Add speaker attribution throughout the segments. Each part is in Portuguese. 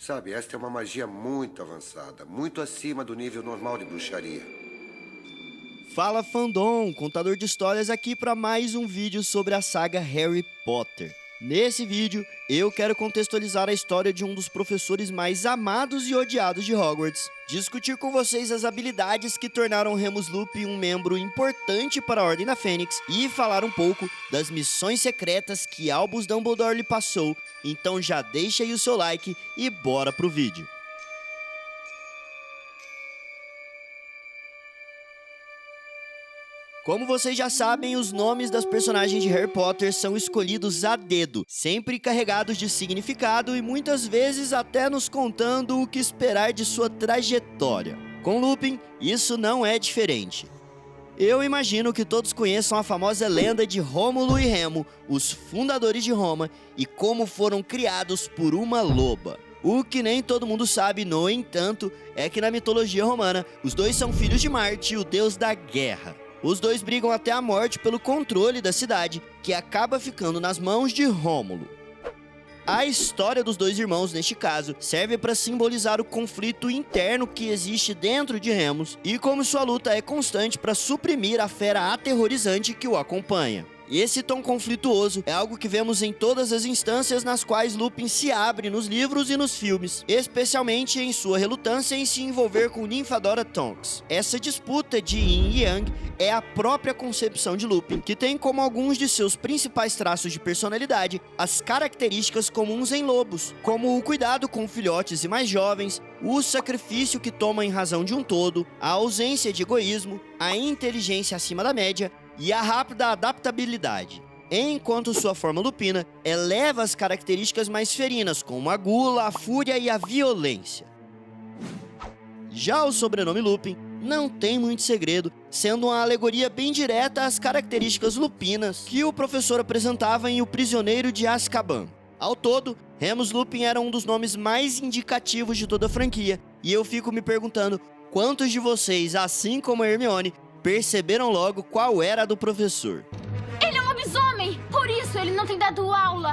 Speaker 1: Sabe, esta é uma magia muito avançada, muito acima do nível normal de bruxaria.
Speaker 2: Fala Fandom, contador de histórias aqui para mais um vídeo sobre a saga Harry Potter. Nesse vídeo, eu quero contextualizar a história de um dos professores mais amados e odiados de Hogwarts, discutir com vocês as habilidades que tornaram Remus Lupin um membro importante para a Ordem da Fênix e falar um pouco das missões secretas que Albus Dumbledore lhe passou. Então já deixa aí o seu like e bora pro vídeo. Como vocês já sabem, os nomes das personagens de Harry Potter são escolhidos a dedo, sempre carregados de significado e muitas vezes até nos contando o que esperar de sua trajetória. Com Lupin, isso não é diferente. Eu imagino que todos conheçam a famosa lenda de Rômulo e Remo, os fundadores de Roma, e como foram criados por uma loba. O que nem todo mundo sabe, no entanto, é que na mitologia romana, os dois são filhos de Marte, o deus da guerra. Os dois brigam até a morte pelo controle da cidade, que acaba ficando nas mãos de Rômulo. A história dos dois irmãos, neste caso, serve para simbolizar o conflito interno que existe dentro de Remus e como sua luta é constante para suprimir a fera aterrorizante que o acompanha. Esse tom conflituoso é algo que vemos em todas as instâncias nas quais Lupin se abre nos livros e nos filmes, especialmente em sua relutância em se envolver com Nymphadora Tonks. Essa disputa de Yin e Yang é a própria concepção de Lupin, que tem como alguns de seus principais traços de personalidade as características comuns em lobos, como o cuidado com filhotes e mais jovens, o sacrifício que toma em razão de um todo, a ausência de egoísmo, a inteligência acima da média e a rápida adaptabilidade, enquanto sua forma lupina eleva as características mais ferinas, como a gula, a fúria e a violência. Já o sobrenome Lupin não tem muito segredo, sendo uma alegoria bem direta às características lupinas que o professor apresentava em O Prisioneiro de Azkaban. Ao todo, Remus Lupin era um dos nomes mais indicativos de toda a franquia, e eu fico me perguntando quantos de vocês, assim como a Hermione, perceberam logo qual era a do professor.
Speaker 3: Ele é um lobisomem! Por isso ele não tem dado aula!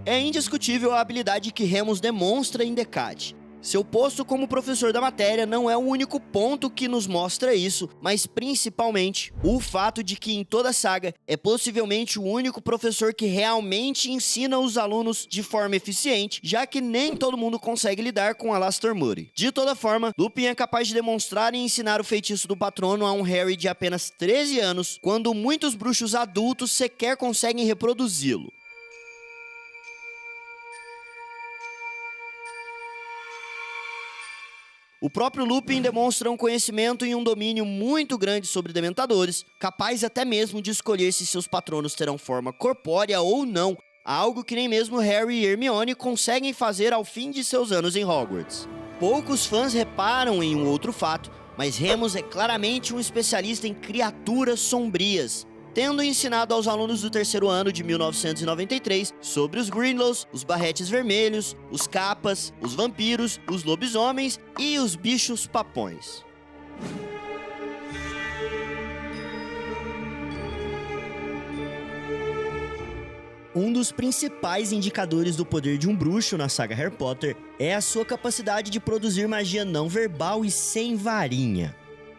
Speaker 2: É indiscutível a habilidade que Remus demonstra em Decade. Seu posto como professor da matéria não é o único ponto que nos mostra isso, mas principalmente o fato de que em toda a saga é possivelmente o único professor que realmente ensina os alunos de forma eficiente, já que nem todo mundo consegue lidar com Alastor Moody. De toda forma, Lupin é capaz de demonstrar e ensinar o feitiço do patrono a um Harry de apenas 13 anos, quando muitos bruxos adultos sequer conseguem reproduzi-lo. O próprio Lupin demonstra um conhecimento e um domínio muito grande sobre dementadores, capaz até mesmo de escolher se seus patronos terão forma corpórea ou não, algo que nem mesmo Harry e Hermione conseguem fazer ao fim de seus anos em Hogwarts. Poucos fãs reparam em um outro fato, mas Remus é claramente um especialista em criaturas sombrias, tendo ensinado aos alunos do terceiro ano de 1993 sobre os Grinlows, os Barretes Vermelhos, os Capas, os vampiros, os lobisomens e os bichos papões. Um dos principais indicadores do poder de um bruxo na saga Harry Potter é a sua capacidade de produzir magia não verbal e sem varinha.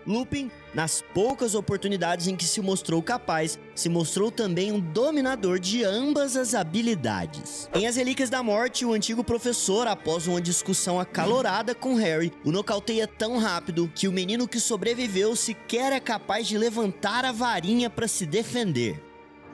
Speaker 2: Lupin, nas poucas oportunidades em que se mostrou capaz, se mostrou também um dominador de ambas as habilidades. Em As Relíquias da Morte, o antigo professor, após uma discussão acalorada com Harry, o nocauteia tão rápido que o menino que sobreviveu sequer é capaz de levantar a varinha para se defender.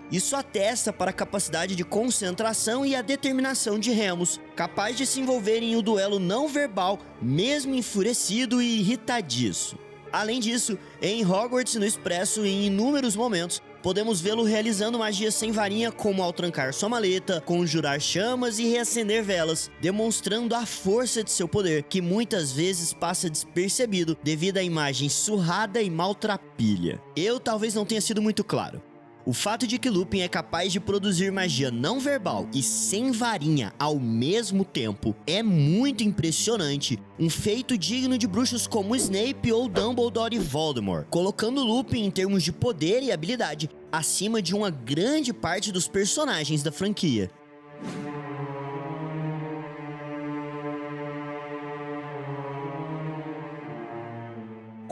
Speaker 2: Isso atesta para a capacidade de concentração e a determinação de Remus, capaz de se envolver em um duelo não verbal, mesmo enfurecido e irritadiço. Além disso, em Hogwarts no Expresso e em inúmeros momentos, podemos vê-lo realizando magias sem varinha como ao trancar sua maleta, conjurar chamas e reacender velas, demonstrando a força de seu poder, que muitas vezes passa despercebido devido à imagem surrada e maltrapilha. Eu talvez não tenha sido muito claro. O fato de que Lupin é capaz de produzir magia não verbal e sem varinha ao mesmo tempo é muito impressionante, um feito digno de bruxos como Snape ou Dumbledore e Voldemort, colocando Lupin em termos de poder e habilidade acima de uma grande parte dos personagens da franquia.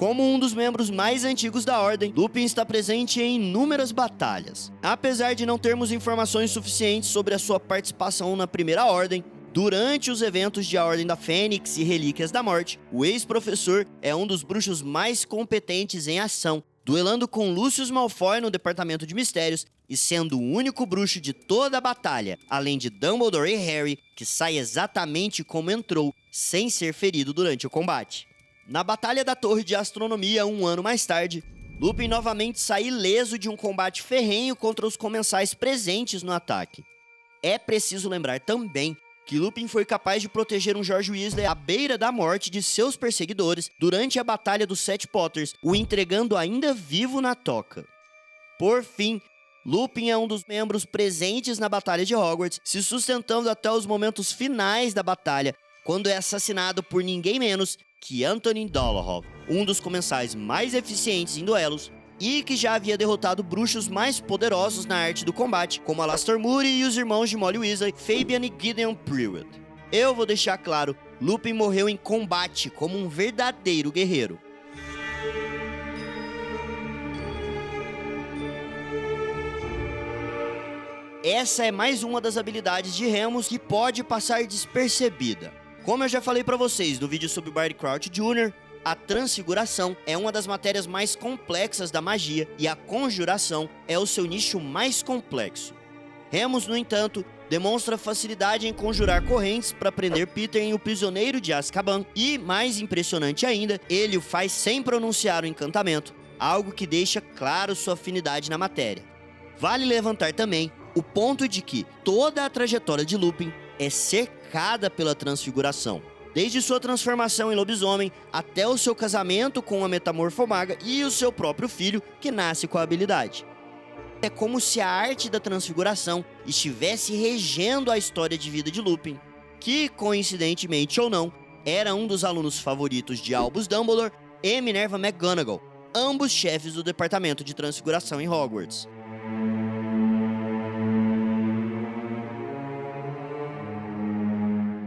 Speaker 2: Como um dos membros mais antigos da Ordem, Lupin está presente em inúmeras batalhas. Apesar de não termos informações suficientes sobre a sua participação na Primeira Ordem, durante os eventos de A Ordem da Fênix e Relíquias da Morte, o ex-professor é um dos bruxos mais competentes em ação, duelando com Lucius Malfoy no Departamento de Mistérios e sendo o único bruxo de toda a batalha, além de Dumbledore e Harry, que sai exatamente como entrou, sem ser ferido durante o combate. Na Batalha da Torre de Astronomia, um ano mais tarde, Lupin novamente sai ileso de um combate ferrenho contra os comensais presentes no ataque. É preciso lembrar também que Lupin foi capaz de proteger um George Weasley à beira da morte de seus perseguidores durante a Batalha dos Sete Potters, o entregando ainda vivo na toca. Por fim, Lupin é um dos membros presentes na Batalha de Hogwarts, se sustentando até os momentos finais da batalha, quando é assassinado por ninguém menos que Antonin Dolohov, um dos comensais mais eficientes em duelos, e que já havia derrotado bruxos mais poderosos na arte do combate, como Alastor Moody e os irmãos de Molly Weasley, Fabian e Gideon Prewett. Eu vou deixar claro, Lupin morreu em combate como um verdadeiro guerreiro. Essa é mais uma das habilidades de Remus que pode passar despercebida. Como eu já falei pra vocês no vídeo sobre Barty Crouch Jr., a transfiguração é uma das matérias mais complexas da magia e a conjuração é o seu nicho mais complexo. Remus, no entanto, demonstra facilidade em conjurar correntes para prender Peter em O Prisioneiro de Azkaban e, mais impressionante ainda, ele o faz sem pronunciar o encantamento, algo que deixa claro sua afinidade na matéria. Vale levantar também o ponto de que toda a trajetória de Lupin é cercada pela transfiguração, desde sua transformação em lobisomem até o seu casamento com a metamorfomaga e o seu próprio filho, que nasce com a habilidade. É como se a arte da transfiguração estivesse regendo a história de vida de Lupin, que, coincidentemente ou não, era um dos alunos favoritos de Albus Dumbledore e Minerva McGonagall, ambos chefes do Departamento de Transfiguração em Hogwarts.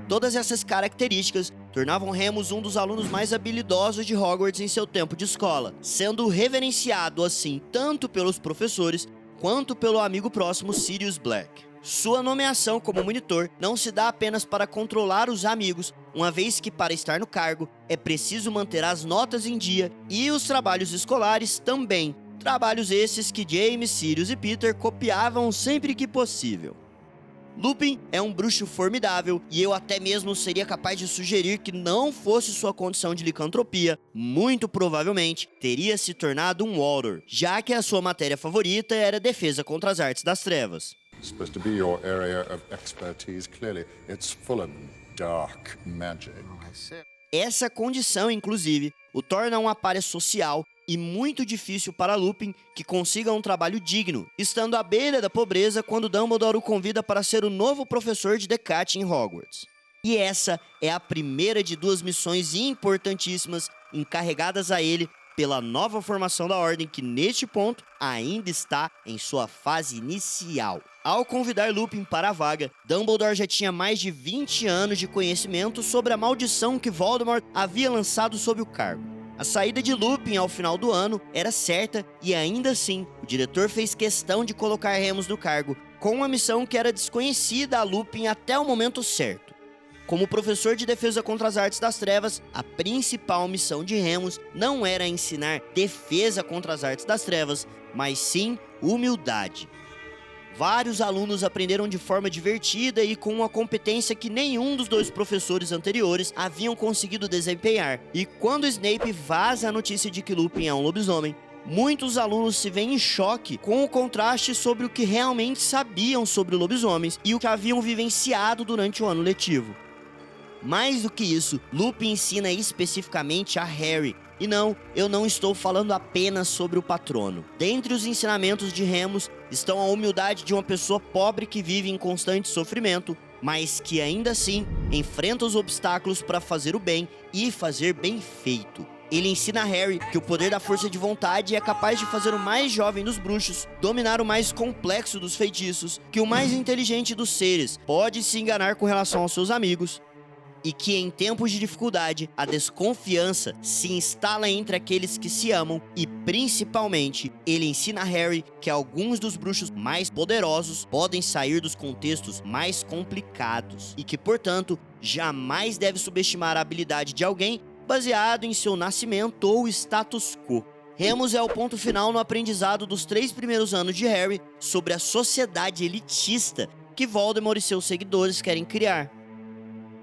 Speaker 2: Todas essas características tornavam Remus um dos alunos mais habilidosos de Hogwarts em seu tempo de escola, sendo reverenciado assim tanto pelos professores quanto pelo amigo próximo Sirius Black. Sua nomeação como monitor não se dá apenas para controlar os amigos, uma vez que para estar no cargo é preciso manter as notas em dia e os trabalhos escolares também, trabalhos esses que James, Sirius e Peter copiavam sempre que possível. Lupin é um bruxo formidável e eu até mesmo seria capaz de sugerir que não fosse sua condição de licantropia, muito provavelmente teria se tornado um Waldor, já que a sua matéria favorita era defesa contra as artes das trevas.
Speaker 4: Supposed to be your area of expertise. Clearly, it's full of dark magic.
Speaker 2: Essa condição, inclusive, o torna uma pária social e muito difícil para Lupin que consiga um trabalho digno, estando à beira da pobreza quando Dumbledore o convida para ser o novo professor de Decate em Hogwarts. E essa é a primeira de duas missões importantíssimas encarregadas a ele pela nova formação da Ordem, que neste ponto ainda está em sua fase inicial. Ao convidar Lupin para a vaga, Dumbledore já tinha mais de 20 anos de conhecimento sobre a maldição que Voldemort havia lançado sobre o cargo. A saída de Lupin ao final do ano era certa e ainda assim, o diretor fez questão de colocar Remus no cargo, com uma missão que era desconhecida a Lupin até o momento certo. Como professor de defesa contra as artes das trevas, a principal missão de Remus não era ensinar defesa contra as artes das trevas, mas sim humildade. Vários alunos aprenderam de forma divertida e com uma competência que nenhum dos dois professores anteriores haviam conseguido desempenhar. E quando Snape vaza a notícia de que Lupin é um lobisomem, muitos alunos se veem em choque com o contraste sobre o que realmente sabiam sobre lobisomens e o que haviam vivenciado durante o ano letivo. Mais do que isso, Lupin ensina especificamente a Harry. E não, eu não estou falando apenas sobre o patrono. Dentre os ensinamentos de Remus estão a humildade de uma pessoa pobre que vive em constante sofrimento, mas que ainda assim enfrenta os obstáculos para fazer o bem e fazer bem feito. Ele ensina a Harry que o poder da força de vontade é capaz de fazer o mais jovem dos bruxos dominar o mais complexo dos feitiços, que o mais inteligente dos seres pode se enganar com relação aos seus amigos, e que em tempos de dificuldade a desconfiança se instala entre aqueles que se amam, e principalmente ele ensina a Harry que alguns dos bruxos mais poderosos podem sair dos contextos mais complicados e que, portanto, jamais deve subestimar a habilidade de alguém baseado em seu nascimento ou status quo. Remus é o ponto final no aprendizado dos 3 primeiros anos de Harry sobre a sociedade elitista que Voldemort e seus seguidores querem criar.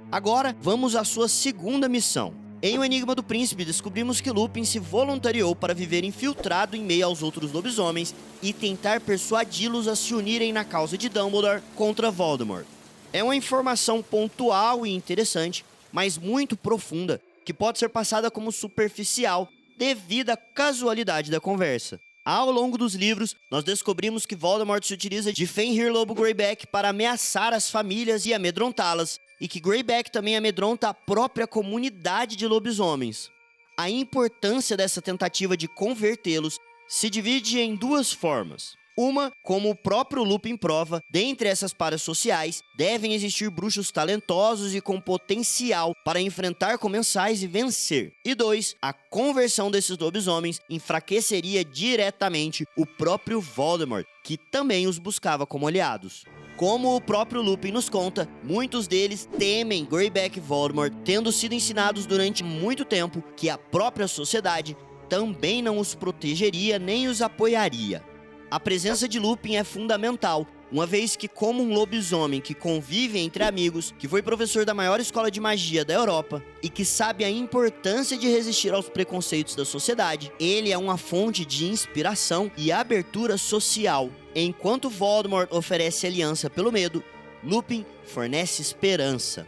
Speaker 2: Agora, vamos à sua segunda missão. Em O Enigma do Príncipe, descobrimos que Lupin se voluntariou para viver infiltrado em meio aos outros lobisomens e tentar persuadi-los a se unirem na causa de Dumbledore contra Voldemort. É uma informação pontual e interessante, mas muito profunda, que pode ser passada como superficial devido à casualidade da conversa. Ao longo dos livros, nós descobrimos que Voldemort se utiliza de Fenrir Lobo Greyback para ameaçar as famílias e amedrontá-las, e que Greyback também amedronta a própria comunidade de lobisomens. A importância dessa tentativa de convertê-los se divide em 2 formas. Uma, como o próprio Lupin prova, dentre essas parasociais, devem existir bruxos talentosos e com potencial para enfrentar comensais e vencer. E 2, a conversão desses lobisomens enfraqueceria diretamente o próprio Voldemort, que também os buscava como aliados. Como o próprio Lupin nos conta, muitos deles temem Greyback e Voldemort, tendo sido ensinados durante muito tempo que a própria sociedade também não os protegeria nem os apoiaria. A presença de Lupin é fundamental, uma vez que, como um lobisomem que convive entre amigos, que foi professor da maior escola de magia da Europa e que sabe a importância de resistir aos preconceitos da sociedade, ele é uma fonte de inspiração e abertura social. Enquanto Voldemort oferece aliança pelo medo, Lupin fornece esperança.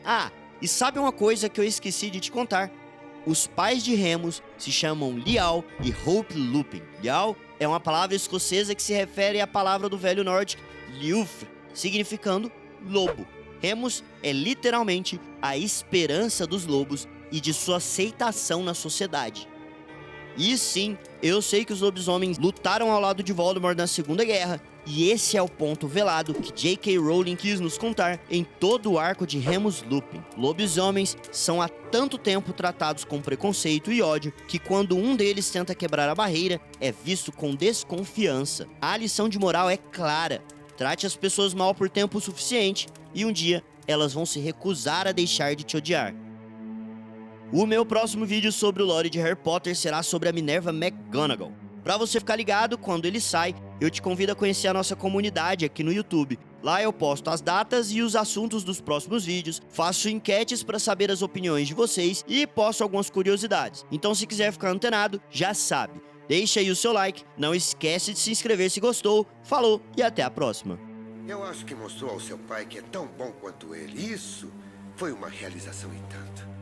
Speaker 2: Ah, e sabe uma coisa que eu esqueci de te contar? Os pais de Remus se chamam Lial e Hope Lupin. Lial é uma palavra escocesa que se refere à palavra do velho nórdico Liufr, significando lobo. Remus é literalmente a esperança dos lobos e de sua aceitação na sociedade. E sim, eu sei que os lobisomens lutaram ao lado de Voldemort na Segunda Guerra, e esse é o ponto velado que J.K. Rowling quis nos contar em todo o arco de Remus Lupin. Lobisomens são há tanto tempo tratados com preconceito e ódio que quando um deles tenta quebrar a barreira, é visto com desconfiança. A lição de moral é clara: trate as pessoas mal por tempo suficiente e um dia elas vão se recusar a deixar de te odiar. O meu próximo vídeo sobre o lore de Harry Potter será sobre a Minerva McGonagall. Pra você ficar ligado quando ele sai, eu te convido a conhecer a nossa comunidade aqui no YouTube. Lá eu posto as datas e os assuntos dos próximos vídeos, faço enquetes para saber as opiniões de vocês e posto algumas curiosidades. Então, se quiser ficar antenado, já sabe. Deixa aí o seu like, não esquece de se inscrever se gostou. Falou e até a próxima.
Speaker 1: Eu acho que mostrou ao seu pai que é tão bom quanto ele. Isso foi uma realização e tanto.